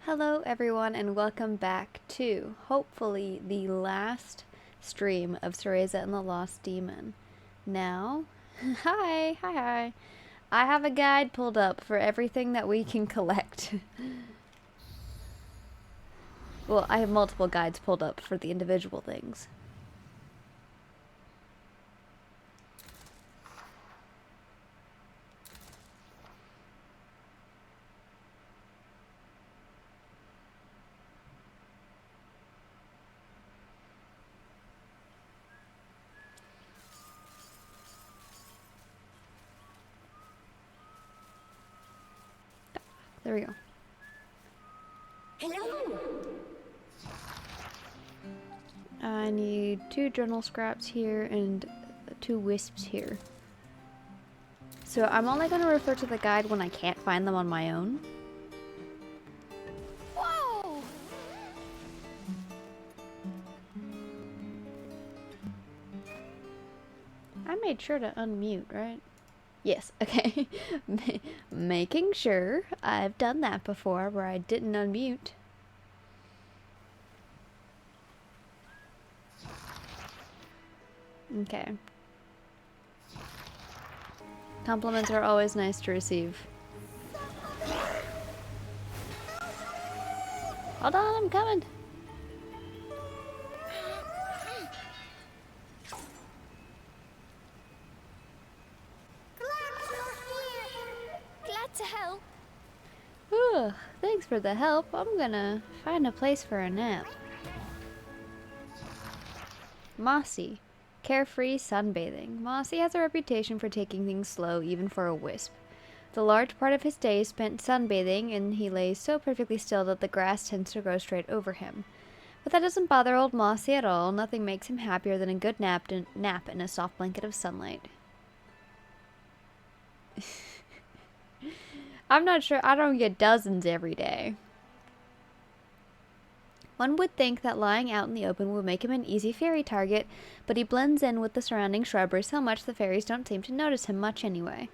Hello everyone and welcome back to, hopefully, the last stream of Cereza and the Lost Demon. Now, hi. I have a guide pulled up for everything that we can collect. Well, I have multiple guides pulled up for the individual things. There we go. Hello. I need 2 journal scraps here and 2 wisps here. So I'm only going to refer to the guide when I can't find them on my own. Whoa! I made sure to unmute, right? Yes, okay. Making sure. I've done that before where I didn't unmute. Okay. Compliments are always nice to receive. Hold on, I'm coming. Glad to help. Ooh, thanks for the help. I'm gonna find a place for a nap. Mossy. Carefree sunbathing. Mossy has a reputation for taking things slow, even for a wisp. The large part of his day is spent sunbathing, and he lays so perfectly still that the grass tends to grow straight over him. But that doesn't bother old Mossy at all. Nothing makes him happier than a good nap in a soft blanket of sunlight. I'm not sure. I don't get dozens every day. One would think that lying out in the open would make him an easy fairy target, but he blends in with the surrounding shrubbery so much the fairies don't seem to notice him much anyway.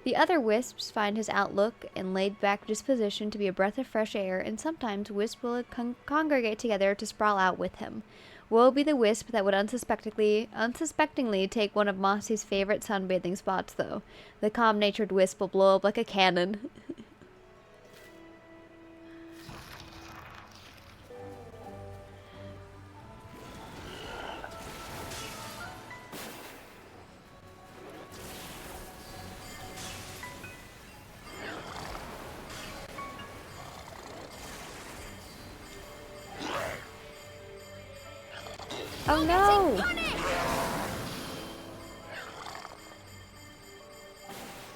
The other wisps find his outlook and laid-back disposition to be a breath of fresh air, and sometimes wisps will congregate together to sprawl out with him. Woe be the wisp that would unsuspectingly take one of Mossy's favorite sunbathing spots, though. The calm-natured wisp will blow up like a cannon. Oh no!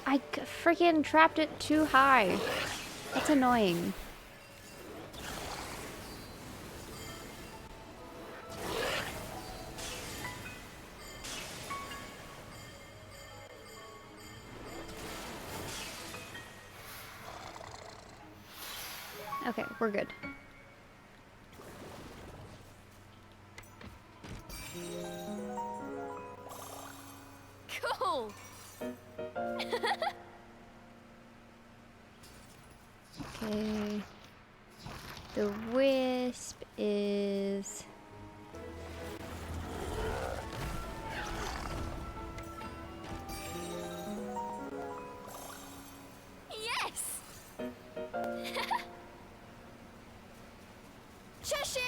I freaking trapped it too high. That's annoying. Okay, we're good. Cool. Okay. The wisp is... Yes. Cheshire.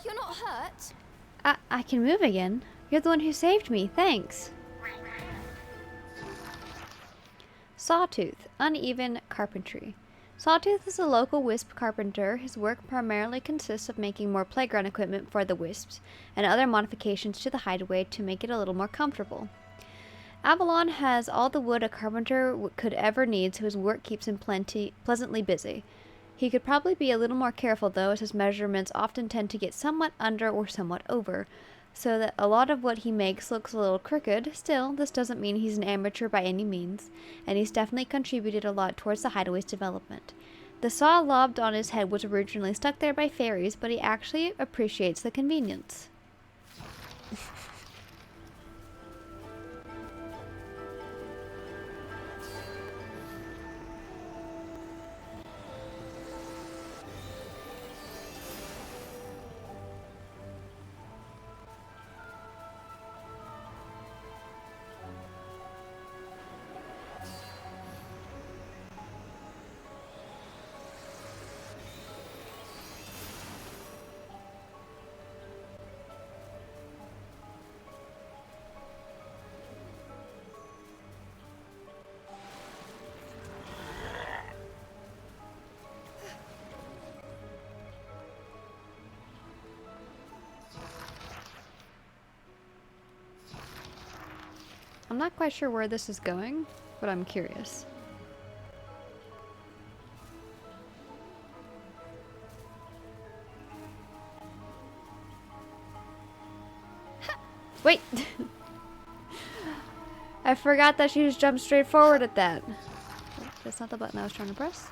You're not hurt? I can move again. You're the one who saved me. Thanks. Sawtooth. Uneven carpentry. Sawtooth is a local wisp carpenter. His work primarily consists of making more playground equipment for the wisps and other modifications to the hideaway to make it a little more comfortable. Avalon has all the wood a carpenter could ever need, so his work keeps him pleasantly busy. He could probably be a little more careful, though, as his measurements often tend to get somewhat under or somewhat over. so that a lot of what he makes looks a little crooked. Still, this doesn't mean he's an amateur by any means, and he's definitely contributed a lot towards the hideaway's development. The saw lobbed on his head was originally stuck there by fairies, but he actually appreciates the convenience. I'm not quite sure where this is going, but I'm curious. Wait! I forgot that she just jumped straight forward at that. That's not the button I was trying to press.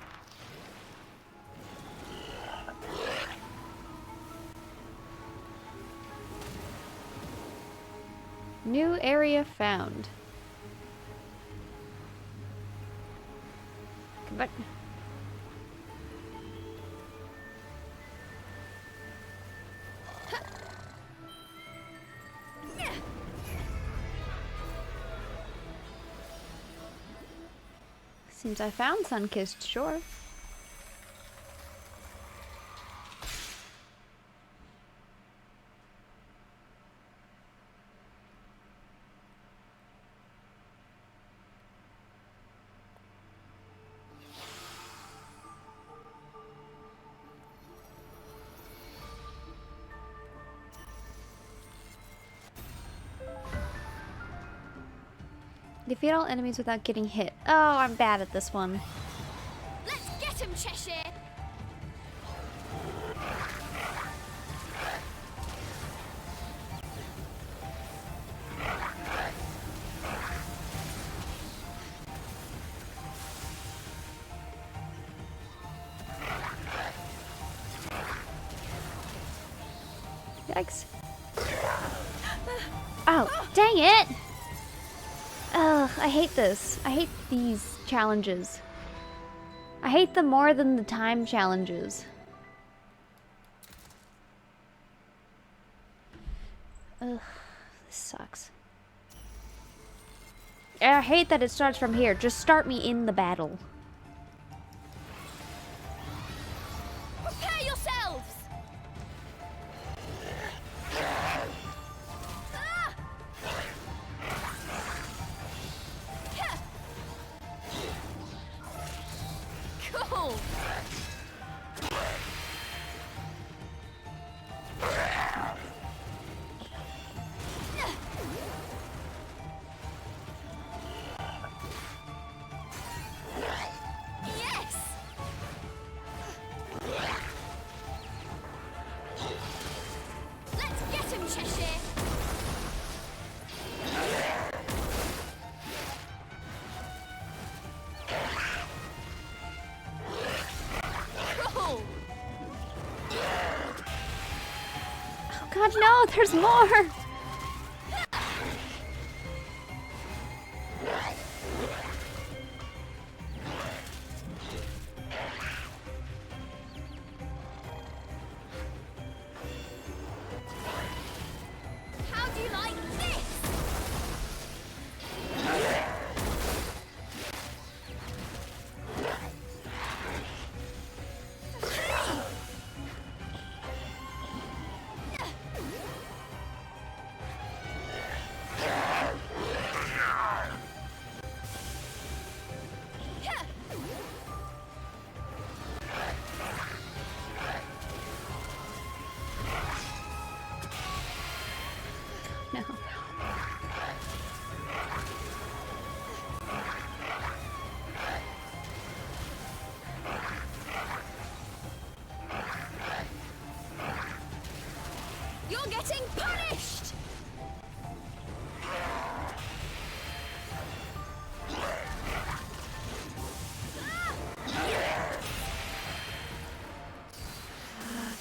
New area found. Come back. Seems I found Sun-Kissed Shore. Defeat all enemies without getting hit. Oh, I'm bad at this one. Let's get him, Cheshire! Yikes. Oh, dang it! Ugh, I hate this. I hate these challenges. I hate them more than the time challenges. Ugh, this sucks. I hate that it starts from here. Just start me in the battle. Prepare yourselves! Cool! Yes! Let's get him, Cheshire! Cool! Oh god, no, there's more! How do you like this?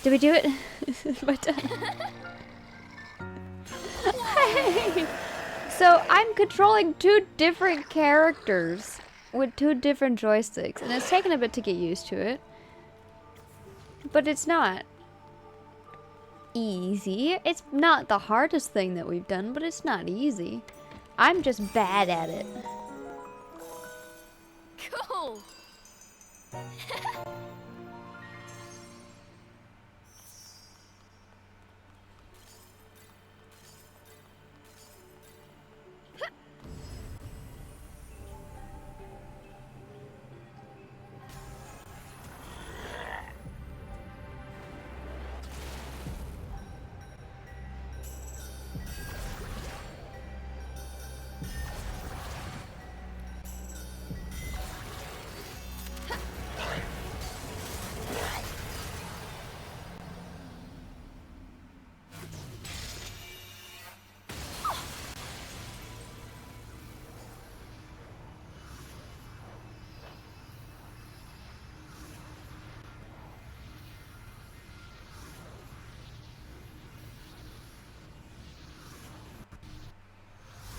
Did we do it? My turn. Hey! So I'm controlling 2 different characters with 2 different joysticks, and it's taken a bit to get used to it. But it's not easy. It's not the hardest thing that we've done, but it's not easy. I'm just bad at it. Cool.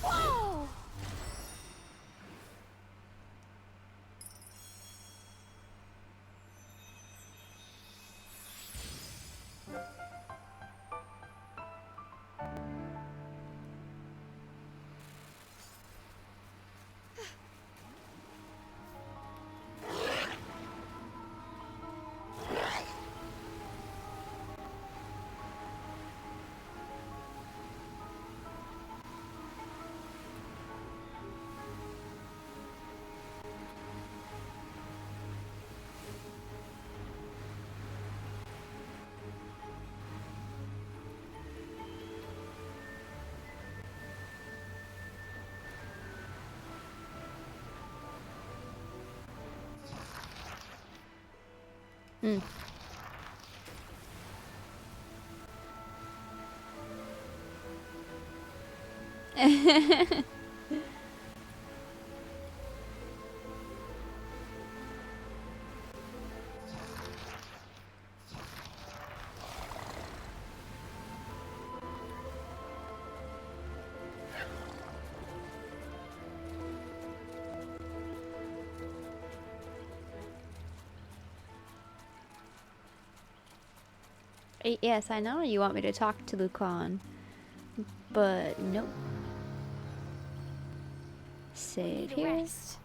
Whoa! Hmm. Yes, I know you want me to talk to Lucan, but nope. Save Need a here. rest.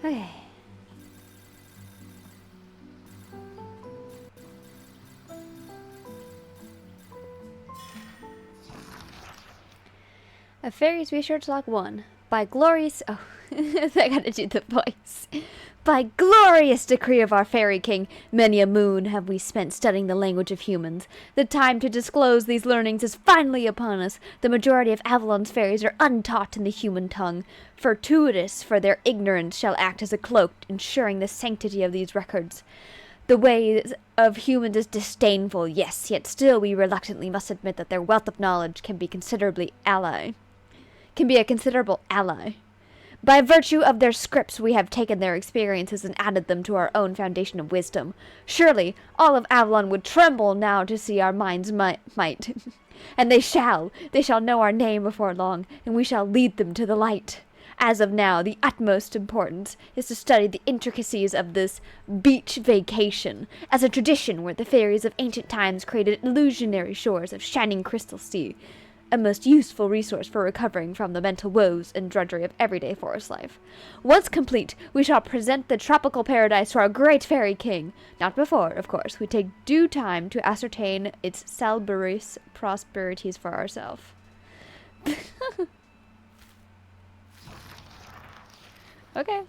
Okay. A Fairy's Research Log 1. By glorious... Oh, I gotta do the voice. By glorious decree of our Fairy King, many a moon have we spent studying the language of humans. The time to disclose these learnings is finally upon us. The majority of Avalon's fairies are untaught in the human tongue. Fortuitous for their ignorance shall act as a cloak, ensuring the sanctity of these records. The ways of humans is disdainful, yes, yet still we reluctantly must admit that their wealth of knowledge can be a considerable ally. By virtue of their scripts, we have taken their experiences and added them to our own foundation of wisdom. Surely, all of Avalon would tremble now to see our minds might. And they shall know our name before long, and we shall lead them to the light. As of now, the utmost importance is to study the intricacies of this beach vacation, as a tradition where the fairies of ancient times created illusionary shores of shining crystal sea, a most useful resource for recovering from the mental woes and drudgery of everyday forest life. Once complete, we shall present the tropical paradise to our great fairy king. Not before, of course, we take due time to ascertain its salubris prosperities for ourselves. Okay.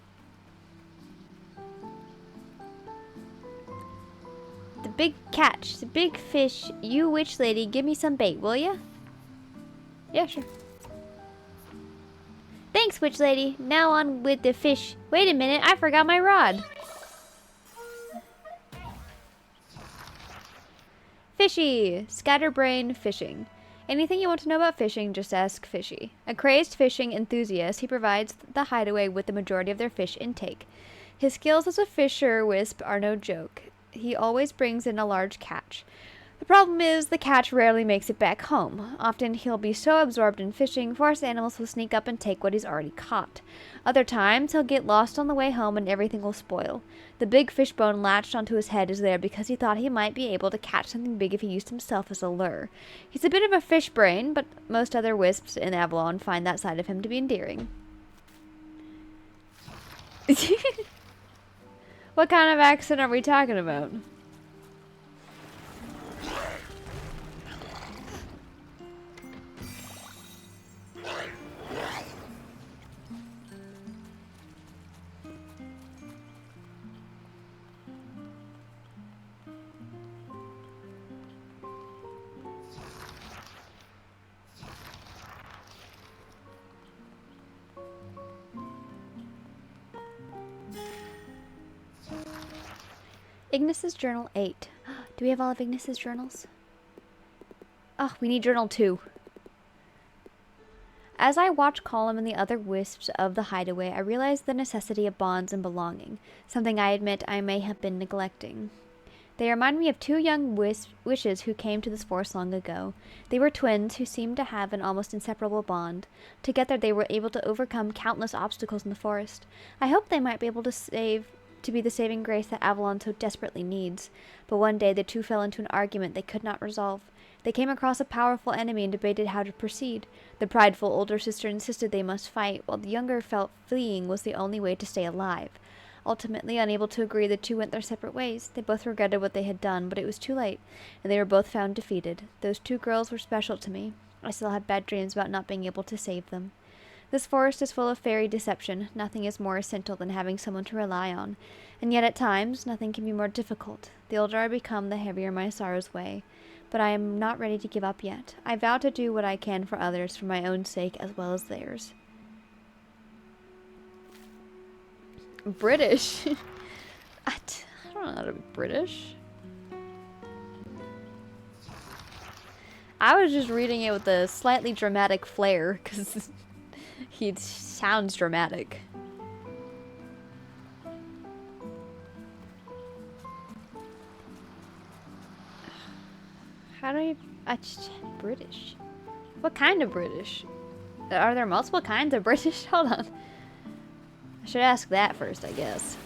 The big catch. The big fish. You witch lady, give me some bait, will ya? Yeah, sure. Thanks, witch lady. Now on with the fish. Wait a minute, I forgot my rod. Fishy! Scatterbrain fishing. Anything you want to know about fishing, just ask Fishy. A crazed fishing enthusiast, he provides the hideaway with the majority of their fish intake. His skills as a fisher wisp are no joke. He always brings in a large catch. The problem is, the catch rarely makes it back home. Often he'll be so absorbed in fishing, forest animals will sneak up and take what he's already caught. Other times, he'll get lost on the way home and everything will spoil. The big fishbone latched onto his head is there because he thought he might be able to catch something big if he used himself as a lure. He's a bit of a fish brain, but most other wisps in Avalon find that side of him to be endearing. What kind of accent are we talking about? Ignis's Journal 8. Do we have all of Ignis's journals? Oh, we need Journal 2. As I watch Column and the other wisps of the hideaway, I realize the necessity of bonds and belonging, something I admit I may have been neglecting. They remind me of two young wishes who came to this forest long ago. They were twins who seemed to have an almost inseparable bond. Together they were able to overcome countless obstacles in the forest. I hoped they might be able to be the saving grace that Avalon so desperately needs. But one day the two fell into an argument they could not resolve. They came across a powerful enemy and debated how to proceed. The prideful older sister insisted they must fight, while the younger felt fleeing was the only way to stay alive. Ultimately, unable to agree, the two went their separate ways. They both regretted what they had done, but it was too late, and they were both found defeated. Those two girls were special to me. I still had bad dreams about not being able to save them. This forest is full of fairy deception. Nothing is more essential than having someone to rely on. And yet at times, nothing can be more difficult. The older I become, the heavier my sorrows weigh. But I am not ready to give up yet. I vow to do what I can for others, for my own sake as well as theirs. British? I don't know how to be British. I was just reading it with a slightly dramatic flair, because he sounds dramatic. How do you... British? What kind of British? Are there multiple kinds of British? Hold on. I should ask that first, I guess.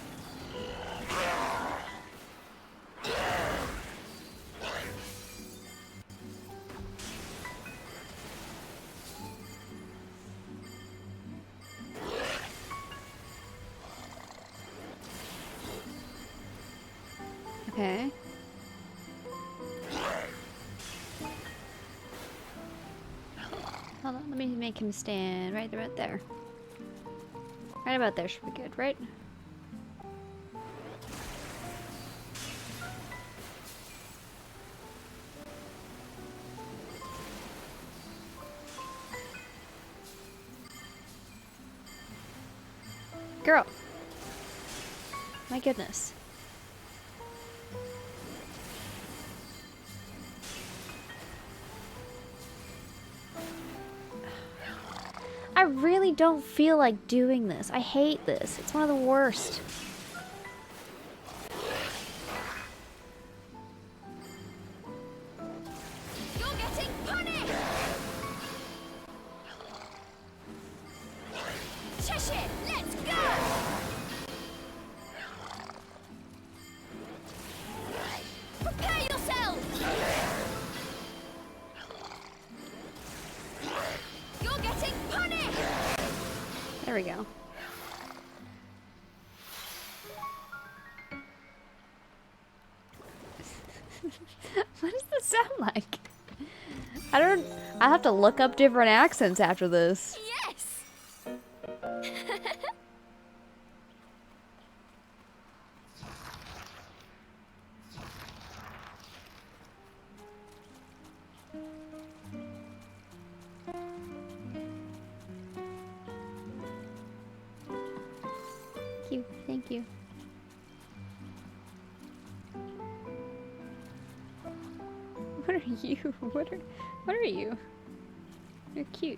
Okay. Hold on, let me make him stand right about there. Right about there should be good, right? Girl. My goodness. I really don't feel like doing this. I hate this. It's one of the worst. You're getting punished! Cheshire, let's go! Prepare yourselves! You're getting punished! There we go. What does this sound like? I have to look up different accents after this. Yes! Thank you. Thank you. What are you? What are you? You're cute.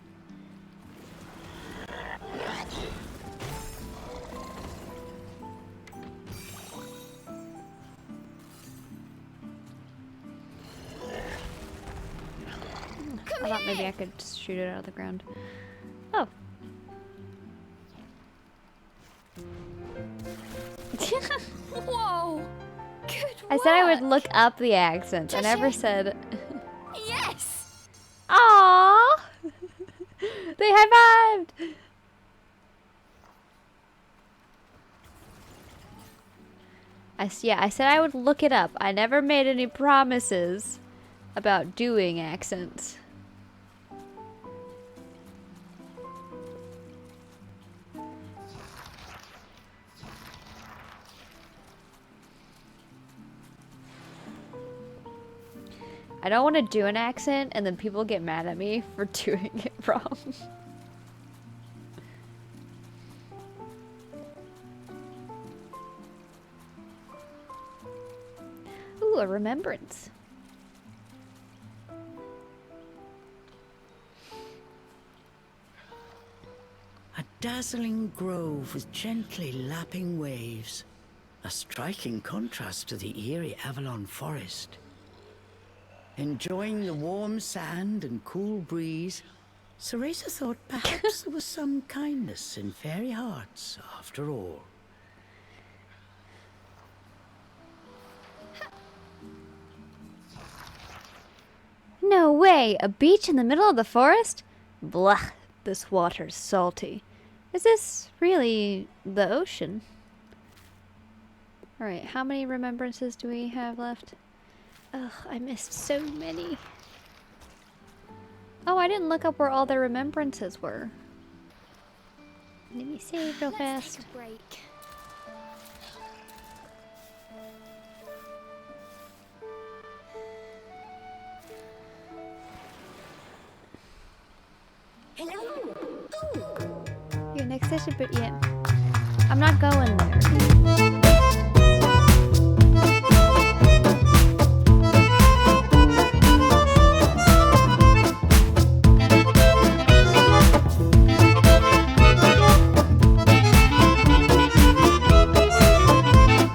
I thought maybe I could just shoot it out of the ground. Oh. Whoa! Good I said I would work. look up the accents. I never said. Yes! Aww! They high fived! I said I would look it up. I never made any promises about doing accents. I don't want to do an accent and then people get mad at me for doing it wrong. Ooh, a remembrance. A dazzling grove with gently lapping waves. A striking contrast to the eerie Avalon forest. Enjoying the warm sand and cool breeze, Cereza thought perhaps there was some kindness in fairy hearts after all. No way! A beach in the middle of the forest? Blah, this water's salty. Is this really the ocean? Alright, how many remembrances do we have left? Ugh, I missed so many. Oh, I didn't look up where all the remembrances were. Let me save real fast. Take a break. Your next session, but yeah. I'm not going there.